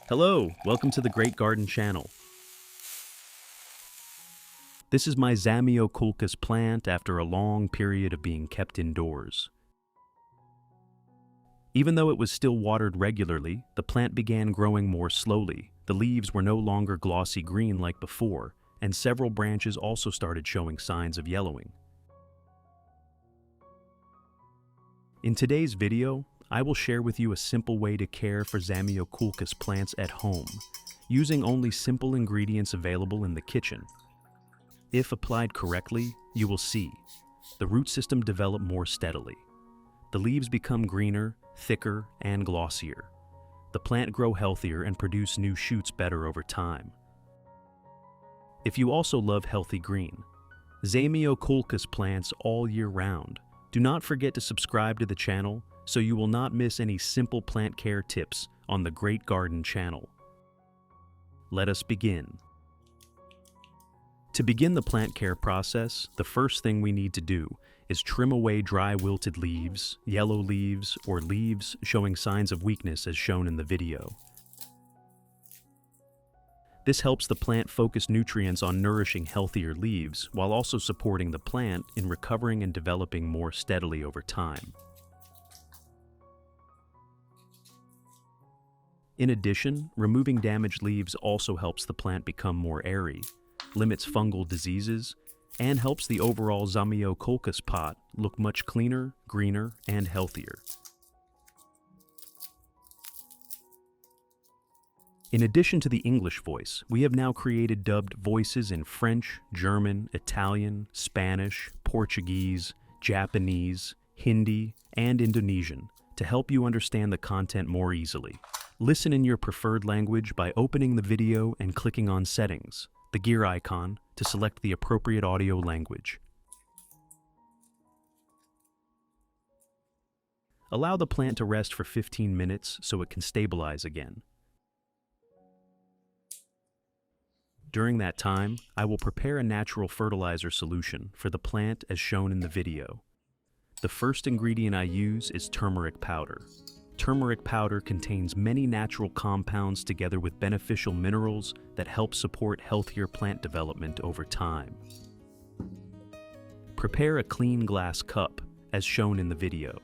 Hello, welcome to the Great Garden channel. This is my Zamioculcas plant after a long period of being kept indoors. Even though it was still watered regularly, the plant began growing more slowly. The leaves were no longer glossy green like before, and several branches also started showing signs of yellowing. In today's video, I will share with you a simple way to care for Zamioculcas plants at home, using only simple ingredients available in the kitchen. If applied correctly, you will see the root system develop more steadily. The leaves become greener, thicker, and glossier. The plant grow healthier and produce new shoots better over time. If you also love healthy green, Zamioculcas plants all year round, do not forget to subscribe to the channel so you will not miss any simple plant care tips on the Great Garden channel. Let us begin. To begin the plant care process, the first thing we need to do is trim away dry wilted leaves, yellow leaves, or leaves showing signs of weakness as shown in the video. This helps the plant focus nutrients on nourishing healthier leaves while also supporting the plant in recovering and developing more steadily over time. In addition, removing damaged leaves also helps the plant become more airy, limits fungal diseases, and helps the overall Zamioculcas pot look much cleaner, greener, and healthier. In addition to the English voice, we have now created dubbed voices in French, German, Italian, Spanish, Portuguese, Japanese, Hindi, and Indonesian to help you understand the content more easily. Listen in your preferred language by opening the video and clicking on Settings, the gear icon, to select the appropriate audio language. Allow the plant to rest for 15 minutes so it can stabilize again. During that time, I will prepare a natural fertilizer solution for the plant as shown in the video. The first ingredient I use is turmeric powder. Turmeric powder contains many natural compounds together with beneficial minerals that help support healthier plant development over time. Prepare a clean glass cup, as shown in the video.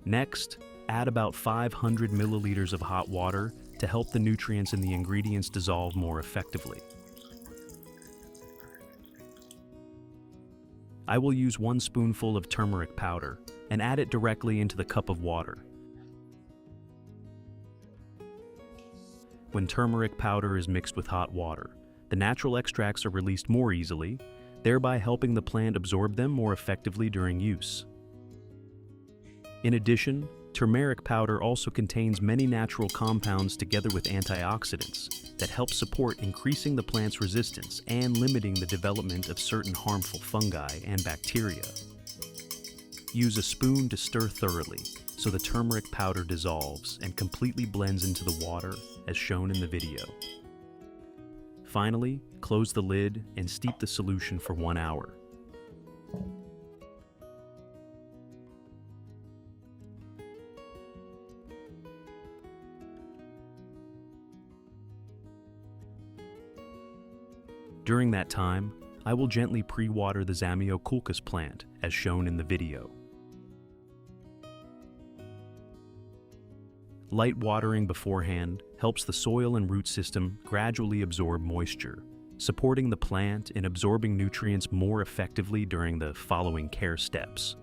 Next, add about 500 milliliters of hot water to help the nutrients in the ingredients dissolve more effectively. I will use 1 spoonful of turmeric powder and add it directly into the cup of water. When turmeric powder is mixed with hot water, the natural extracts are released more easily, thereby helping the plant absorb them more effectively during use. In addition, turmeric powder also contains many natural compounds together with antioxidants that help support increasing the plant's resistance and limiting the development of certain harmful fungi and bacteria. Use a spoon to stir thoroughly so the turmeric powder dissolves and completely blends into the water as shown in the video. Finally, close the lid and steep the solution for 1 hour. During that time, I will gently pre-water the Zamioculcas plant as shown in the video. Light watering beforehand helps the soil and root system gradually absorb moisture, supporting the plant in absorbing nutrients more effectively during the following care steps.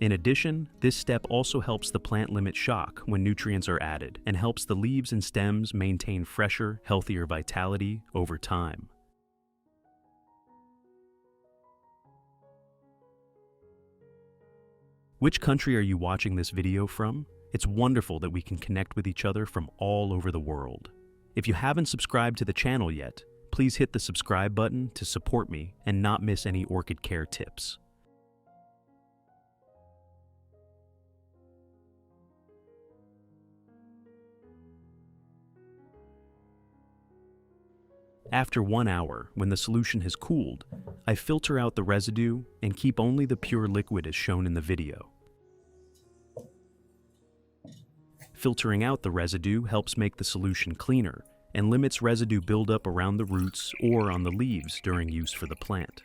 In addition, this step also helps the plant limit shock when nutrients are added and helps the leaves and stems maintain fresher, healthier vitality over time. Which country are you watching this video from? It's wonderful that we can connect with each other from all over the world. If you haven't subscribed to the channel yet, please hit the subscribe button to support me and not miss any orchid care tips. After 1 hour, when the solution has cooled, I filter out the residue and keep only the pure liquid as shown in the video. Filtering out the residue helps make the solution cleaner and limits residue buildup around the roots or on the leaves during use for the plant.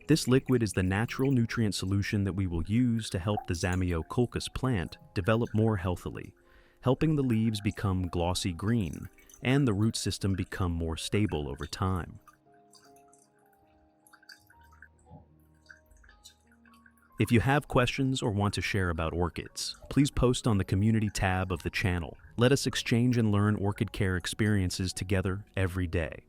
This liquid is the natural nutrient solution that we will use to help the Zamioculcas plant develop more healthily, helping the leaves become glossy green and the root system become more stable over time. If you have questions or want to share about orchids, please post on the community tab of the channel. Let us exchange and learn orchid care experiences together every day.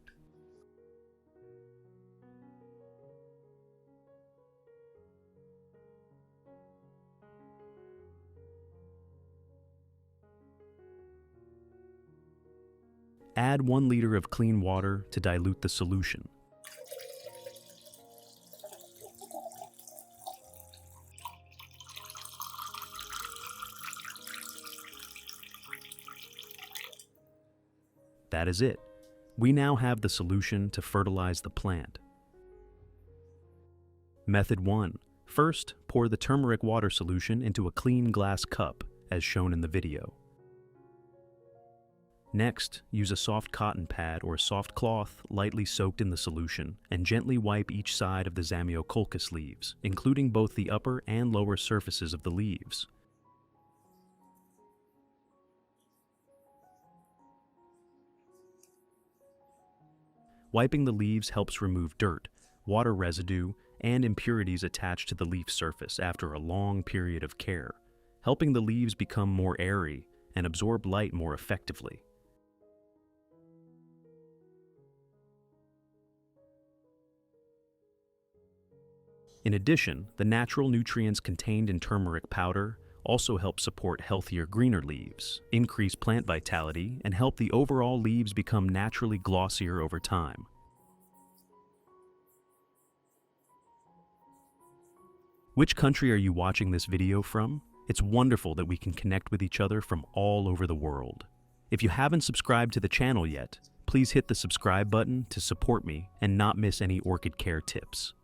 Add 1 liter of clean water to dilute the solution. That is it. We now have the solution to fertilize the plant. Method 1. First, pour the turmeric water solution into a clean glass cup, as shown in the video. Next, use a soft cotton pad or soft cloth lightly soaked in the solution and gently wipe each side of the Zamioculcas leaves, including both the upper and lower surfaces of the leaves. Wiping the leaves helps remove dirt, water residue, and impurities attached to the leaf surface after a long period of care, helping the leaves become more airy and absorb light more effectively. In addition, the natural nutrients contained in turmeric powder also help support healthier, greener leaves, increase plant vitality, and help the overall leaves become naturally glossier over time. Which country are you watching this video from? It's wonderful that we can connect with each other from all over the world. If you haven't subscribed to the channel yet, please hit the subscribe button to support me and not miss any orchid care tips.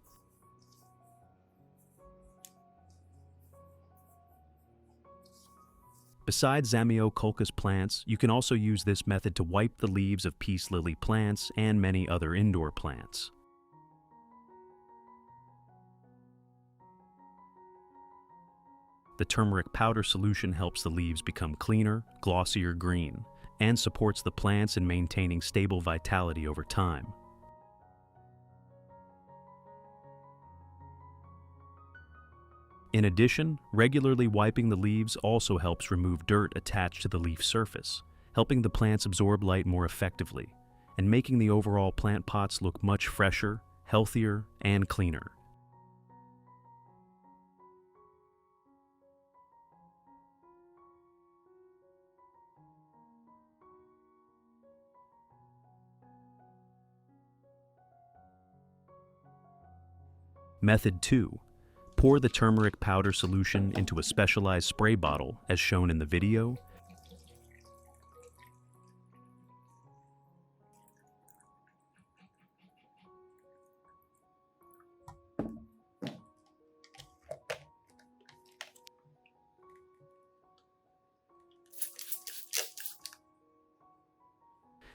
Besides Zamioculcas plants, you can also use this method to wipe the leaves of peace lily plants and many other indoor plants. The turmeric powder solution helps the leaves become cleaner, glossier green, and supports the plants in maintaining stable vitality over time. In addition, regularly wiping the leaves also helps remove dirt attached to the leaf surface, helping the plants absorb light more effectively, and making the overall plant pots look much fresher, healthier, and cleaner. Method 2. Pour the turmeric powder solution into a specialized spray bottle, as shown in the video.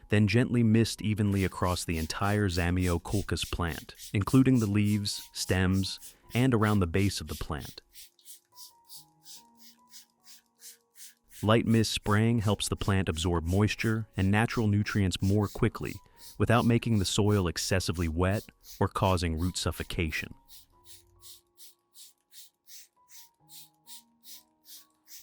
Then gently mist evenly across the entire Zamioculcas plant, including the leaves, stems, and around the base of the plant. Light mist spraying helps the plant absorb moisture and natural nutrients more quickly without making the soil excessively wet or causing root suffocation.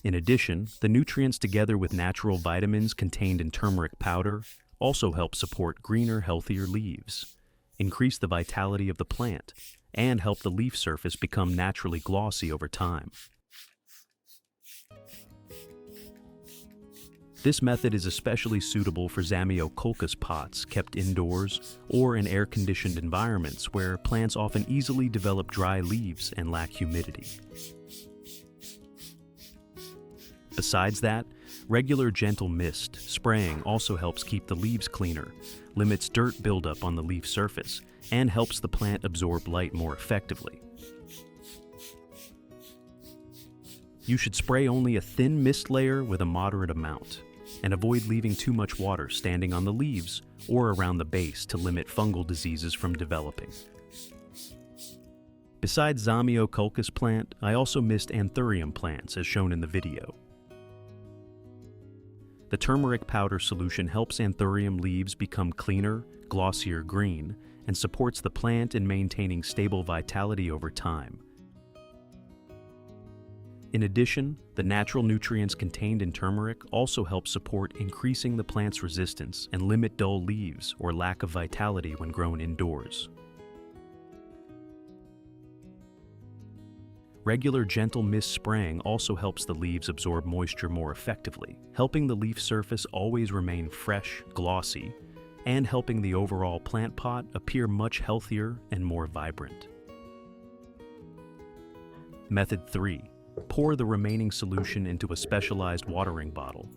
In addition, the nutrients together with natural vitamins contained in turmeric powder also help support greener, healthier leaves, increase the vitality of the plant, and help the leaf surface become naturally glossy over time. This method is especially suitable for Zamioculcas pots kept indoors or in air-conditioned environments where plants often easily develop dry leaves and lack humidity. Besides that, regular gentle mist spraying also helps keep the leaves cleaner, limits dirt buildup on the leaf surface, and helps the plant absorb light more effectively. You should spray only a thin mist layer with a moderate amount, and avoid leaving too much water standing on the leaves or around the base to limit fungal diseases from developing. Besides Zamioculcas plant, I also missed anthurium plants as shown in the video. The turmeric powder solution helps anthurium leaves become cleaner, glossier green, and supports the plant in maintaining stable vitality over time. In addition, the natural nutrients contained in turmeric also help support increasing the plant's resistance and limit dull leaves or lack of vitality when grown indoors. Regular gentle mist spraying also helps the leaves absorb moisture more effectively, helping the leaf surface always remain fresh, glossy, and helping the overall plant pot appear much healthier and more vibrant. Method 3. Pour the remaining solution into a specialized watering bottle.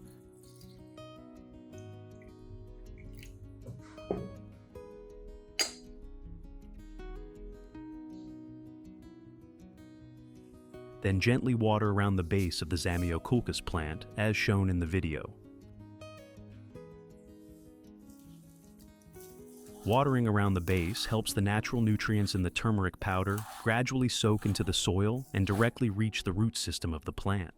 Then gently water around the base of the Zamioculcas plant as shown in the video. Watering around the base helps the natural nutrients in the turmeric powder gradually soak into the soil and directly reach the root system of the plant.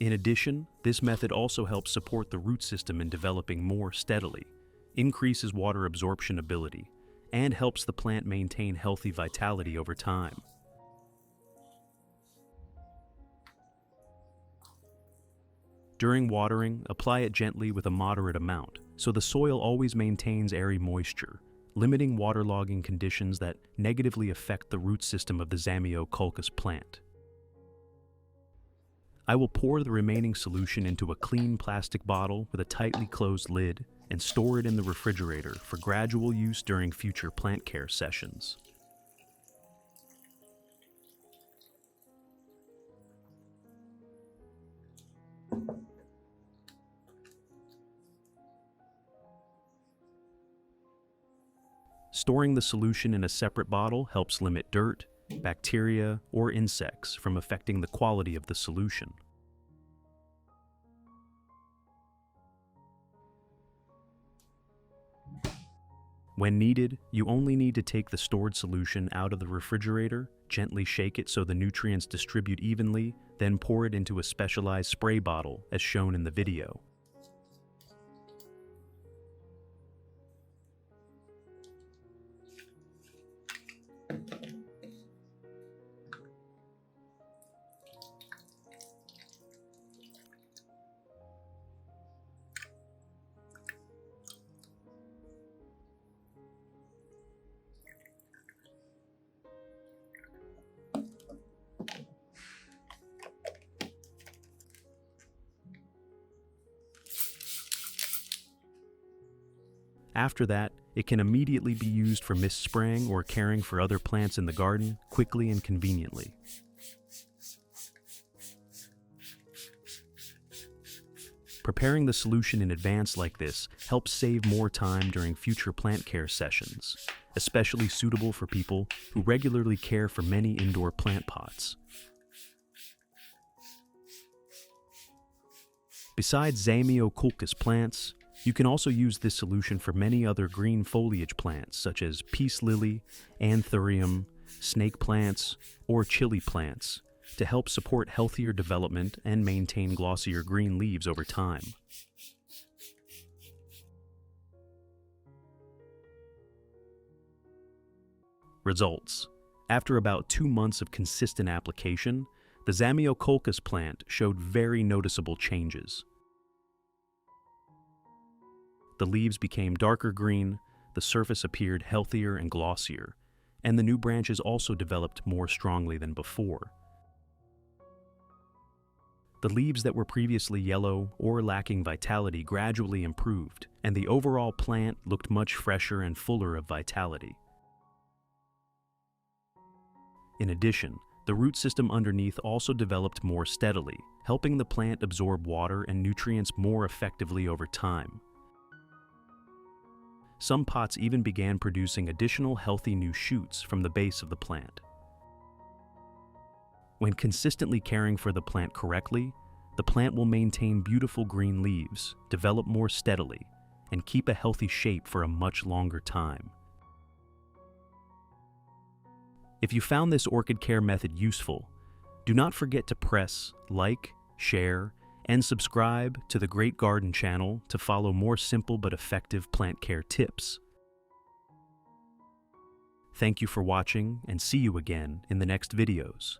In addition, this method also helps support the root system in developing more steadily, increases water absorption ability, and helps the plant maintain healthy vitality over time. During watering, apply it gently with a moderate amount, so the soil always maintains airy moisture, limiting waterlogging conditions that negatively affect the root system of the Zamioculcas plant. I will pour the remaining solution into a clean plastic bottle with a tightly closed lid and store it in the refrigerator for gradual use during future plant care sessions. Storing the solution in a separate bottle helps limit dirt, bacteria, or insects from affecting the quality of the solution. When needed, you only need to take the stored solution out of the refrigerator, gently shake it so the nutrients distribute evenly, then pour it into a specialized spray bottle as shown in the video. After that, it can immediately be used for mist spraying or caring for other plants in the garden quickly and conveniently. Preparing the solution in advance like this helps save more time during future plant care sessions, especially suitable for people who regularly care for many indoor plant pots. Besides Zamioculcas plants, you can also use this solution for many other green foliage plants such as peace lily, anthurium, snake plants, or chili plants to help support healthier development and maintain glossier green leaves over time. Results. After about 2 months of consistent application, the Zamioculcas plant showed very noticeable changes. The leaves became darker green, the surface appeared healthier and glossier, and the new branches also developed more strongly than before. The leaves that were previously yellow or lacking vitality gradually improved, and the overall plant looked much fresher and fuller of vitality. In addition, the root system underneath also developed more steadily, helping the plant absorb water and nutrients more effectively over time. Some pots even began producing additional healthy new shoots from the base of the plant. When consistently caring for the plant correctly, the plant will maintain beautiful green leaves, develop more steadily, and keep a healthy shape for a much longer time. If you found this orchid care method useful, do not forget to press like, share, and subscribe to the Great Garden channel to follow more simple but effective plant care tips. Thank you for watching, and see you again in the next videos.